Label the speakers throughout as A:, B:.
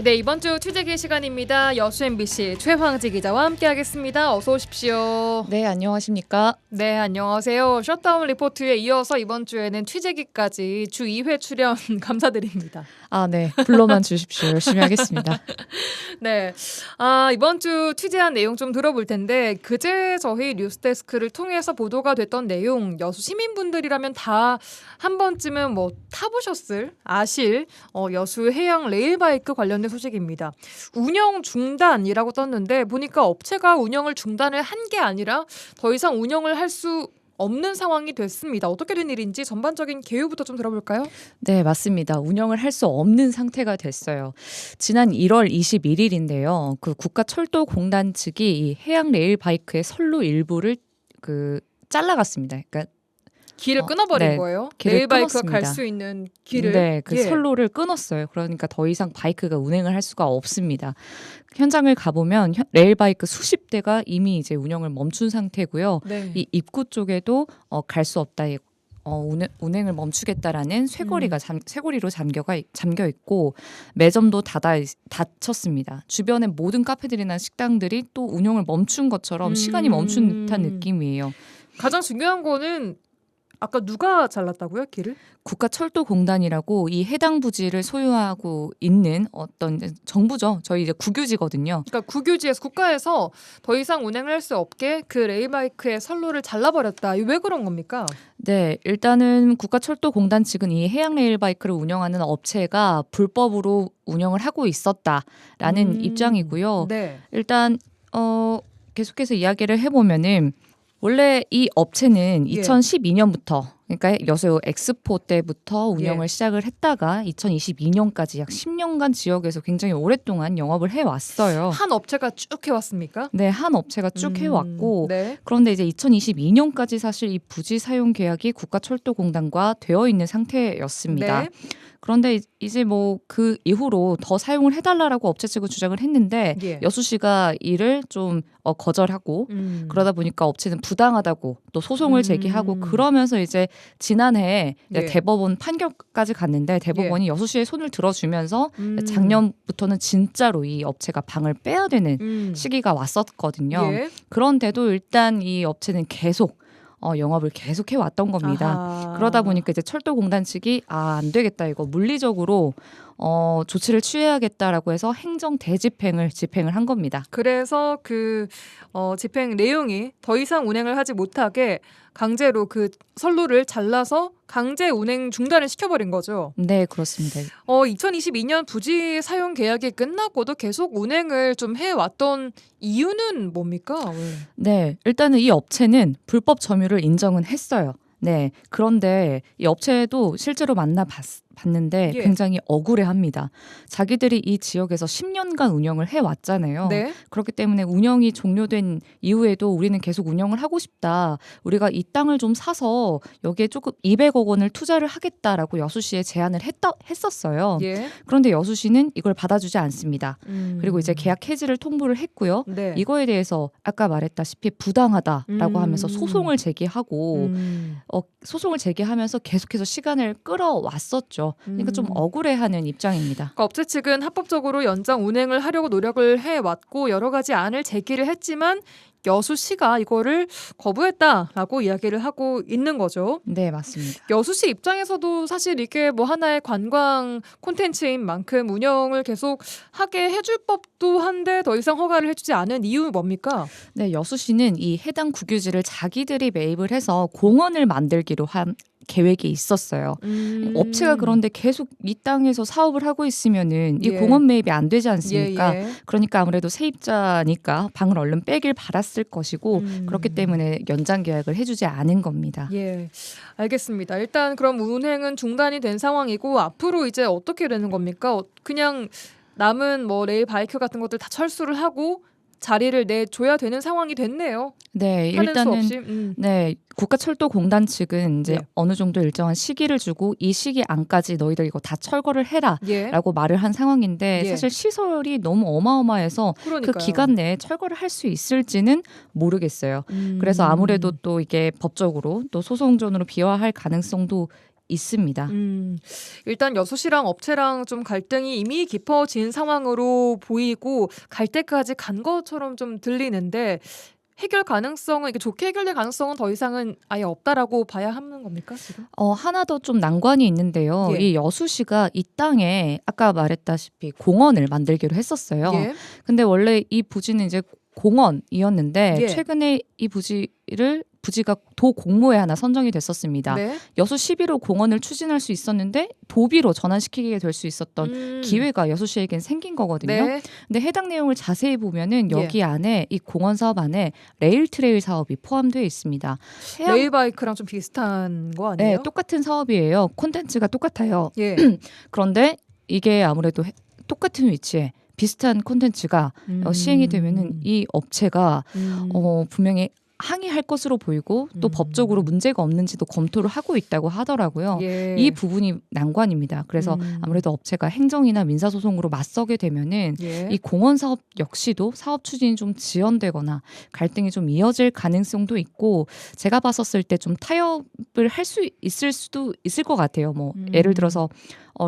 A: 네, 이번 주 취재기 시간입니다. 여수 MBC 최황지 기자와 함께하겠습니다. 어서 오십시오.
B: 네, 안녕하십니까?
A: 네, 안녕하세요. 셧다운 리포트에 이어서 이번 주에는 취재기까지 주 2회 출연 감사드립니다.
B: 아, 네. 불러만 주십시오. 열심히 하겠습니다.
A: 네, 이번 주 취재한 내용 좀 들어볼 텐데 그제 저희 뉴스데스크를 통해서 보도가 됐던 내용 여수 시민분들이라면 다 한 번쯤은 타보셨을 아실 여수 해양 레일바이크 관련된 소식입니다. 운영 중단이라고 떴는데 보니까 업체가 운영을 중단을 한 게 아니라 더 이상 운영을 할 수 없는 상황이 됐습니다. 어떻게 된 일인지 전반적인 개요부터 좀 들어볼까요?
B: 네, 맞습니다. 운영을 할 수 없는 상태가 됐어요. 지난 1월 21일인데요. 그 국가철도공단 측이 이 해양 레일바이크의 선로 일부를 잘라갔습니다. 그러니까
A: 길을 끊어버린
B: 네,
A: 거예요?
B: 길을
A: 레일바이크가 갈
B: 끊었습니다.
A: 수 있는 길을?
B: 네, 그
A: 예.
B: 선로를 끊었어요. 그러니까 더 이상 바이크가 운행을 할 수가 없습니다. 현장을 가보면 레일바이크 수십 대가 이미 이제 운영을 멈춘 상태고요.
A: 네.
B: 이 입구 쪽에도 갈 수 없다. 운행을 멈추겠다라는 쇠고리로 잠겨 있고 매점도 닫혔습니다. 주변의 모든 카페들이나 식당들이 또 운영을 멈춘 것처럼 시간이 멈춘 듯한 느낌이에요.
A: 가장 중요한 거는 아까 누가 잘랐다고요? 길을?
B: 국가철도공단이라고 이 해당 부지를 소유하고 있는 어떤 정부죠. 저희 이제 국유지거든요.
A: 그러니까 국유지에서 국가에서 더 이상 운행을 할 수 없게 그 레일바이크의 선로를 잘라버렸다. 이거 왜 그런 겁니까?
B: 네, 일단은 국가철도공단 측은 이 해양 레일바이크를 운영하는 업체가 불법으로 운영을 하고 있었다라는 입장이고요.
A: 네.
B: 일단 계속해서 이야기를 해보면은 원래 이 업체는
A: 예.
B: 2012년부터 그러니까 여수 엑스포 때부터 운영을
A: 예.
B: 시작을 했다가 2022년까지 약 10년간 지역에서 굉장히 오랫동안 영업을 해왔어요.
A: 한 업체가 쭉 해왔습니까?
B: 네, 한 업체가 쭉 해왔고
A: 네.
B: 그런데 이제 2022년까지 사실 이 부지 사용 계약이 국가철도공단과 되어 있는 상태였습니다.
A: 네.
B: 그런데 이제 그 이후로 더 사용을 해달라고 업체 측은 주장을 했는데
A: 예.
B: 여수시가 이를 좀 거절하고 그러다 보니까 업체는 부당하다고 또 소송을 제기하고 그러면서 이제 지난해
A: 예.
B: 대법원 판결까지 갔는데 대법원이 여수시의 손을 들어주면서 작년부터는 진짜로 이 업체가 방을 빼야 되는 시기가 왔었거든요.
A: 예.
B: 그런데도 일단 이 업체는 계속 영업을 계속 해왔던 겁니다.
A: 아하.
B: 그러다 보니까 이제 철도공단 측이 안 되겠다 이거 물리적으로 조치를 취해야겠다라고 해서 행정 대집행을 집행을 한 겁니다.
A: 그래서 그 집행 내용이 더 이상 운행을 하지 못하게 강제로 그 선로를 잘라서 강제 운행 중단을 시켜버린 거죠.
B: 네, 그렇습니다.
A: 2022년 부지 사용 계약이 끝나고도 계속 운행을 좀 해왔던 이유는 뭡니까? 왜?
B: 네, 일단은 이 업체는 불법 점유를 인정은 했어요. 네, 그런데 이 업체도 실제로 만나봤는데
A: 예.
B: 굉장히 억울해합니다. 자기들이 이 지역에서 10년간 운영을 해왔잖아요.
A: 네.
B: 그렇기 때문에 운영이 종료된 이후에도 우리는 계속 운영을 하고 싶다. 우리가 이 땅을 좀 사서 여기에 조금 200억 원을 투자를 하겠다라고 여수시에 제안을 했었어요.
A: 예.
B: 그런데 여수시는 이걸 받아주지 않습니다.
A: 그리고
B: 이제 계약 해지를 통보를 했고요.
A: 네.
B: 이거에 대해서 아까 말했다시피 부당하다라고 하면서 소송을 제기하고 소송을 제기하면서 계속해서 시간을 끌어왔었죠. 그러니까 좀 억울해하는 입장입니다.
A: 그러니까 업체 측은 합법적으로 연장 운행을 하려고 노력을 해왔고 여러 가지 안을 제기를 했지만 여수시가 이거를 거부했다라고 이야기를 하고 있는 거죠.
B: 네, 맞습니다.
A: 여수시 입장에서도 사실 이게 하나의 관광 콘텐츠인 만큼 운영을 계속 하게 해줄 법도 한데 더 이상 허가를 해주지 않은 이유 뭡니까?
B: 네, 여수시는 이 해당 국유지를 자기들이 매입을 해서 공원을 만들기로 한 계획이 있었어요. 업체가 그런데 계속 이 땅에서 사업을 하고 있으면은 이
A: 예.
B: 공원 매입이 안 되지 않습니까?
A: 예.
B: 그러니까 아무래도 세입자니까 방을 얼른 빼길 바랐을 것이고 그렇기 때문에 연장 계약을 해주지 않은 겁니다.
A: 예, 알겠습니다. 일단 그럼 운행은 중단이 된 상황이고 앞으로 이제 어떻게 되는 겁니까? 그냥 남은 레일 바이크 같은 것들 다 철수를 하고 자리를 내줘야 되는 상황이 됐네요.
B: 네,
A: 하는 수
B: 일단은
A: 없이.
B: 네, 국가철도공단 측은 이제
A: 예.
B: 어느 정도 일정한 시기를 주고 이 시기 안까지 너희들 이거 다 철거를
A: 예.
B: 해라라고 말을 한 상황인데
A: 예.
B: 사실 시설이 너무 어마어마해서
A: 그러니까요.
B: 그 기간 내에 철거를 할 수 있을지는 모르겠어요. 그래서 아무래도 또 이게 법적으로 또 소송전으로 비화할 가능성도 있습니다.
A: 일단 여수시랑 업체랑 좀 갈등이 이미 깊어진 상황으로 보이고 갈 때까지 간 것처럼 좀 들리는데 해결 가능성은 이게 좋게 해결될 가능성은 더 이상은 아예 없다라고 봐야 하는 겁니까 지금?
B: 하나 더 좀 난관이 있는데요.
A: 예.
B: 이 여수시가 이 땅에 아까 말했다시피 공원을 만들기로 했었어요.
A: 예.
B: 근데 원래 이 부지는 이제 공원이었는데
A: 예.
B: 최근에 이 부지가 도 공모에 하나 선정이 됐었습니다.
A: 네.
B: 여수 11호 공원을 추진할 수 있었는데 도비로 전환시키게 될 수 있었던 기회가 여수시에겐 생긴 거거든요.
A: 네.
B: 근데 해당 내용을 자세히 보면은
A: 예.
B: 여기 안에 이 공원 사업 안에 레일 트레일 사업이 포함되어 있습니다.
A: 레일바이크랑 좀 비슷한 거 아니에요?
B: 네, 똑같은 사업이에요. 콘텐츠가 똑같아요.
A: 예.
B: 그런데 이게 아무래도 똑같은 위치에 비슷한 콘텐츠가 시행이 되면은 이 업체가 분명히 항의할 것으로 보이고 또 법적으로 문제가 없는지도 검토를 하고 있다고 하더라고요.
A: 예.
B: 이 부분이 난관입니다. 그래서 아무래도 업체가 행정이나 민사소송으로 맞서게 되면은
A: 예.
B: 이 공원 사업 역시도 사업 추진이 좀 지연되거나 갈등이 좀 이어질 가능성도 있고 제가 봤었을 때 좀 타협을 할 수 있을 수도 있을 것 같아요. 뭐 예를 들어서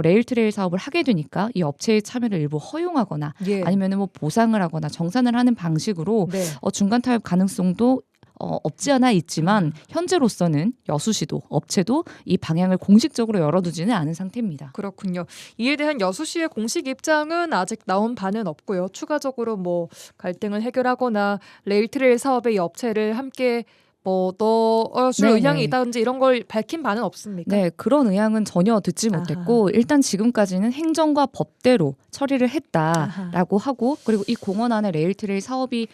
B: 레일 트레일 사업을 하게 되니까 이 업체의 참여를 일부 허용하거나
A: 예.
B: 아니면은 뭐 보상을 하거나 정산을 하는 방식으로
A: 네.
B: 중간 타협 가능성도 없지 않아 있지만 현재로서는 여수시도 업체도 이 방향을 공식적으로 열어두지는 않은 상태입니다.
A: 그렇군요. 이에 대한 여수시의 공식 입장은 아직 나온 바는 없고요. 추가적으로 뭐 갈등을 해결하거나 레일 트레일 사업에 이 업체를 함께 뭐 넣어줄
B: 네네.
A: 의향이 있다든지 이런 걸 밝힌 바는 없습니까?
B: 네, 그런 의향은 전혀 듣지 못했고 일단 지금까지는 행정과 법대로 처리를 했다라고 하고 그리고 이 공원 안에 레일 트레일 사업이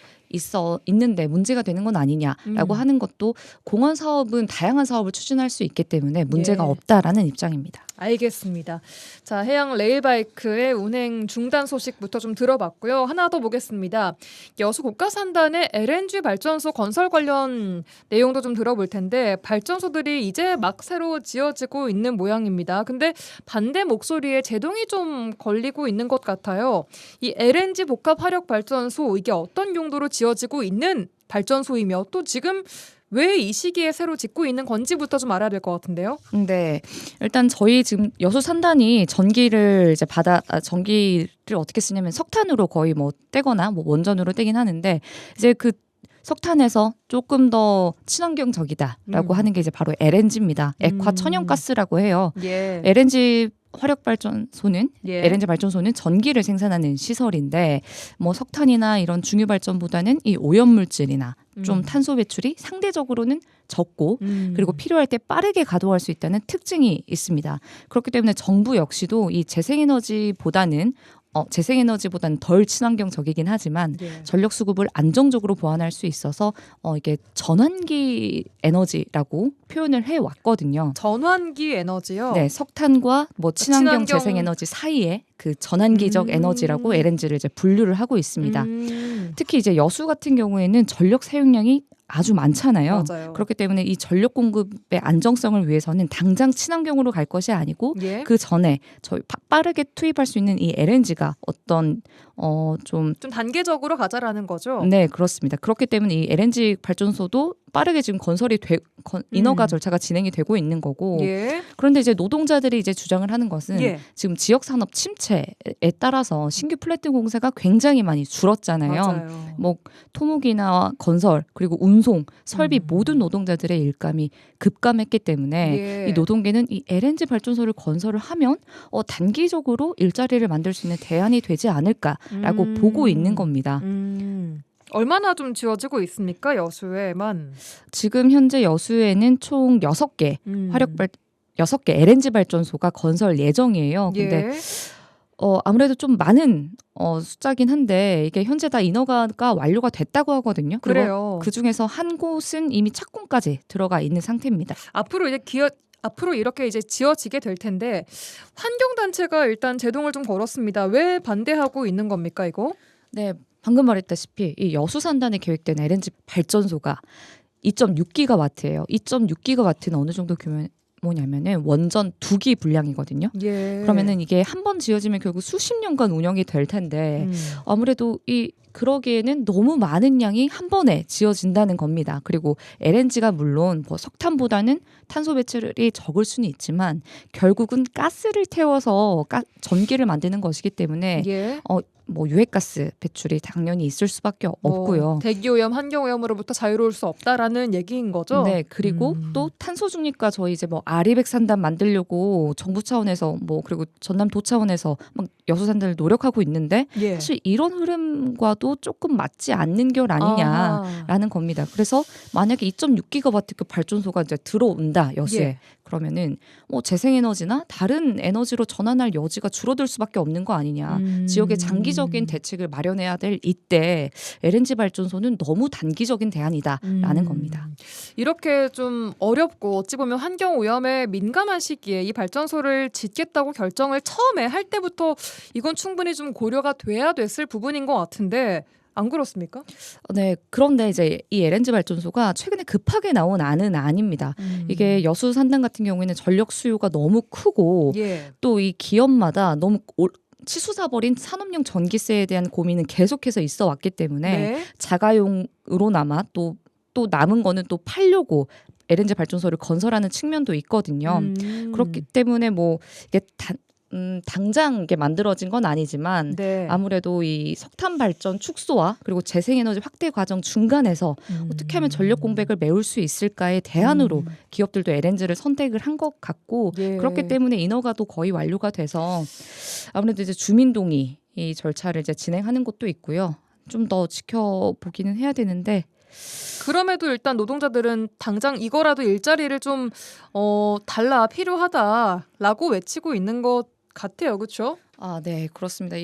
B: 있는데 문제가 되는 건 아니냐라고 하는 것도 공원 사업은 다양한 사업을 추진할 수 있기 때문에 문제가
A: 예.
B: 없다라는 입장입니다.
A: 알겠습니다. 자, 해양 레일바이크의 운행 중단 소식부터 좀 들어봤고요. 하나 더 보겠습니다. 여수 국가산단의 LNG 발전소 건설 관련 내용도 좀 들어볼 텐데 발전소들이 이제 막 새로 지어지고 있는 모양입니다. 근데 반대 목소리에 제동이 좀 걸리고 있는 것 같아요. 이 LNG 복합 화력 발전소 이게 어떤 용도로 지어지고 있는 발전소이며 또 지금 왜 이 시기에 새로 짓고 있는 건지부터 좀 알아야 될 것 같은데요.
B: 네, 일단 저희 지금 여수 산단이 전기를 어떻게 쓰냐면 석탄으로 거의 뭐 떼거나 뭐 원전으로 떼긴 하는데 이제 그 석탄에서 조금 더 친환경적이다라고 하는 게 이제 바로 LNG입니다. 액화 천연가스라고 해요.
A: 예.
B: LNG 화력 발전소는
A: 예.
B: LNG 발전소는 전기를 생산하는 시설인데 뭐 석탄이나 이런 중유 발전보다는 이 오염 물질이나 좀 탄소 배출이 상대적으로는 적고 그리고 필요할 때 빠르게 가동할 수 있다는 특징이 있습니다. 그렇기 때문에 정부 역시도 이 재생에너지보다는 덜 친환경적이긴 하지만
A: 예.
B: 전력 수급을 안정적으로 보완할 수 있어서 이게 전환기 에너지라고 표현을 해 왔거든요.
A: 전환기 에너지요.
B: 네, 석탄과 뭐 친환경
A: 친환경-
B: 재생에너지 사이에 그 전환기적 에너지라고 LNG를 이제 분류를 하고 있습니다. 특히 이제 여수 같은 경우에는 전력 사용량이 아주 많잖아요.
A: 맞아요.
B: 그렇기 때문에 이 전력 공급의 안정성을 위해서는 당장 친환경으로 갈 것이 아니고
A: 예.
B: 그 전에 저희 빠르게 투입할 수 있는 이 LNG가 어떤 좀
A: 좀 단계적으로 가자라는 거죠.
B: 네, 그렇습니다. 그렇기 때문에 이 LNG 발전소도 빠르게 지금 인허가 절차가 진행이 되고 있는 거고
A: 예.
B: 그런데 이제 노동자들이 이제 주장을 하는 것은
A: 예.
B: 지금 지역 산업 침체에 따라서 신규 플랫폼 공사가 굉장히 많이 줄었잖아요.
A: 맞아요.
B: 뭐 토목이나 건설 그리고 운송, 설비 모든 노동자들의 일감이 급감했기 때문에
A: 예.
B: 이 노동계는 이 LNG 발전소를 건설을 하면 단기적으로 일자리를 만들 수 있는 대안이 되지 않을까라고 보고 있는 겁니다.
A: 얼마나 좀 지어지고 있습니까? 여수에만.
B: 지금 현재 여수에는 총 6개 6개 LNG 발전소가 건설 예정이에요. 근데
A: 예.
B: 아무래도 좀 많은 숫자긴 한데 이게 현재 다 인허가가 완료가 됐다고 하거든요. 그리고
A: 그래요.
B: 그 중에서 한 곳은 이미 착공까지 들어가 있는 상태입니다.
A: 앞으로 이렇게 이제 지어지게 될 텐데 환경단체가 일단 제동을 좀 걸었습니다. 왜 반대하고 있는 겁니까 이거?
B: 네, 방금 말했다시피 이 여수 산단에 계획된 LNG 발전소가 2.6기가와트예요. 2.6기가와트는 어느 정도 뭐냐면은 원전 2기 분량이거든요.
A: 예.
B: 그러면은 이게 한 번 지어지면 결국 수십 년간 운영이 될 텐데 아무래도 그러기에는 너무 많은 양이 한 번에 지어진다는 겁니다. 그리고 LNG가 물론 뭐 석탄보다는 탄소 배출이 적을 수는 있지만 결국은 가스를 태워서 전기를 만드는 것이기 때문에
A: 예.
B: 뭐 유해가스 배출이 당연히 있을 수밖에 없고요.
A: 대기오염, 환경오염으로부터 자유로울 수 없다라는 얘기인 거죠.
B: 네, 그리고 또 탄소 중립과 저희 이제 뭐 아리백산단 만들려고 정부 차원에서 뭐 그리고 전남도 차원에서 막 여수산단을 노력하고 있는데
A: 예.
B: 사실 이런 흐름과도 조금 맞지 않는 결 아니냐라는 겁니다. 그래서 만약에 2.6기가와트 발전소가 이제 들어온다 여수에
A: 예.
B: 그러면은 뭐 재생에너지나 다른 에너지로 전환할 여지가 줄어들 수밖에 없는 거 아니냐. 지역의 장기적인 대책을 마련해야 될 이때 LNG 발전소는 너무 단기적인 대안이다라는 겁니다.
A: 이렇게 좀 어렵고 어찌 보면 환경 오염에 민감한 시기에 이 발전소를 짓겠다고 결정을 처음에 할 때부터 이건 충분히 좀 고려가 돼야 됐을 부분인 것 같은데 안 그렇습니까?
B: 네, 그런데 이제 이 LNG 발전소가 최근에 급하게 나온 안은 아닙니다. 이게 여수 산단 같은 경우에는 전력 수요가 너무 크고
A: 예.
B: 또 이 기업마다 너무 치솟아 버린 산업용 전기세에 대한 고민은 계속해서 있어 왔기 때문에
A: 네.
B: 자가용으로나마 또 남은 거는 또 팔려고 LNG 발전소를 건설하는 측면도 있거든요. 그렇기 때문에 뭐 이게 당장 이게 만들어진 건 아니지만
A: 네.
B: 아무래도 이 석탄 발전 축소와 그리고 재생에너지 확대 과정 중간에서 어떻게 하면 전력 공백을 메울 수 있을까의 대안으로 기업들도 LNG를 선택을 한 것 같고
A: 예.
B: 그렇기 때문에 인허가도 거의 완료가 돼서 아무래도 이제 주민 동의 이 절차를 이제 진행하는 곳도 있고요. 좀 더 지켜보기는 해야 되는데
A: 그럼에도 일단 노동자들은 당장 이거라도 일자리를 좀 달라 필요하다라고 외치고 있는 것 같아요. 그렇죠?
B: 아, 네, 그렇습니다.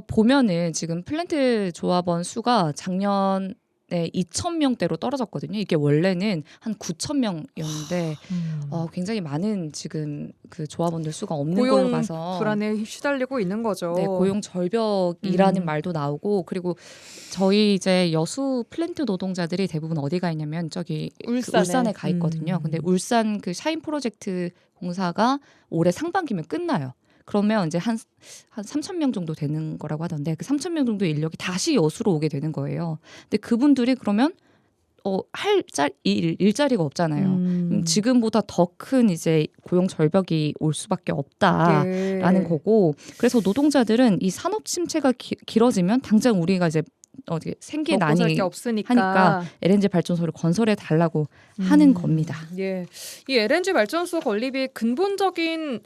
B: 보면은 지금 플랜트 조합원 수가 작년에 2,000명대로 떨어졌거든요. 이게 원래는 한 9,000명이었는데 굉장히 많은 지금 그 조합원들 수가 없는 걸로
A: 고용
B: 봐서
A: 불안에 시달리고 있는 거죠.
B: 네, 고용 절벽이라는 말도 나오고 그리고 저희 이제 여수 플랜트 노동자들이 대부분 어디 가 있냐면 저기 울산에 가 있거든요. 근데 울산 그 샤인 프로젝트 공사가 올해 상반기면 끝나요. 그러면 이제 한 3,000명 정도 되는 거라고 하던데 그 3,000명 정도 인력이 다시 여수로 오게 되는 거예요. 근데 그분들이 그러면 할 일자리가 없잖아요. 지금보다 더 큰 이제 고용 절벽이 올 수밖에 없다라는 거고 그래서 노동자들은 이 산업 침체가 길어지면 당장 우리가 이제 생계
A: 먹고 살
B: 난이
A: 게 없으니까
B: 하니까 LNG 발전소를 건설해 달라고 하는 겁니다.
A: 예, 이 LNG 발전소 건립이 근본적인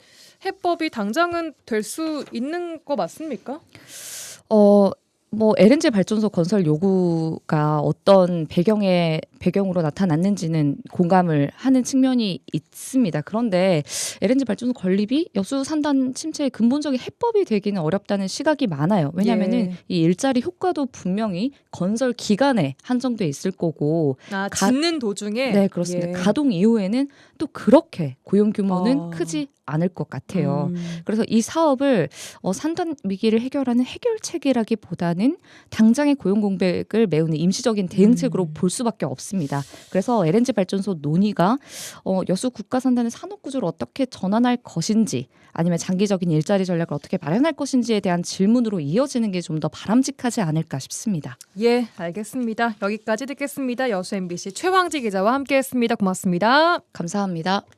A: 해법이 당장은 될 수 있는 거 맞습니까?
B: 뭐 LNG 발전소 건설 요구가 어떤 배경으로 나타났는지는 공감을 하는 측면이 있습니다. 그런데 LNG 발전소 건립이 여수 산단 침체의 근본적인 해법이 되기는 어렵다는 시각이 많아요. 왜냐하면은 이 일자리 효과도 분명히 건설 기간에 한정돼 있을 거고
A: 짓는 도중에
B: 네, 그렇습니다. 가동 이후에는 또 그렇게 고용 규모는 크지 않을 것 같아요. 그래서 이 사업을 산단 위기를 해결하는 해결책이라기보다는 당장의 고용 공백을 메우는 임시적인 대응책으로 볼 수밖에 없습니다. 그래서 LNG 발전소 논의가 여수 국가산단의 산업구조를 어떻게 전환할 것인지 아니면 장기적인 일자리 전략을 어떻게 마련할 것인지에 대한 질문으로 이어지는 게 좀 더 바람직하지 않을까 싶습니다.
A: 예, 알겠습니다. 여기까지 듣겠습니다. 여수 MBC 최황지 기자와 함께했습니다. 고맙습니다.
B: 감사합니다.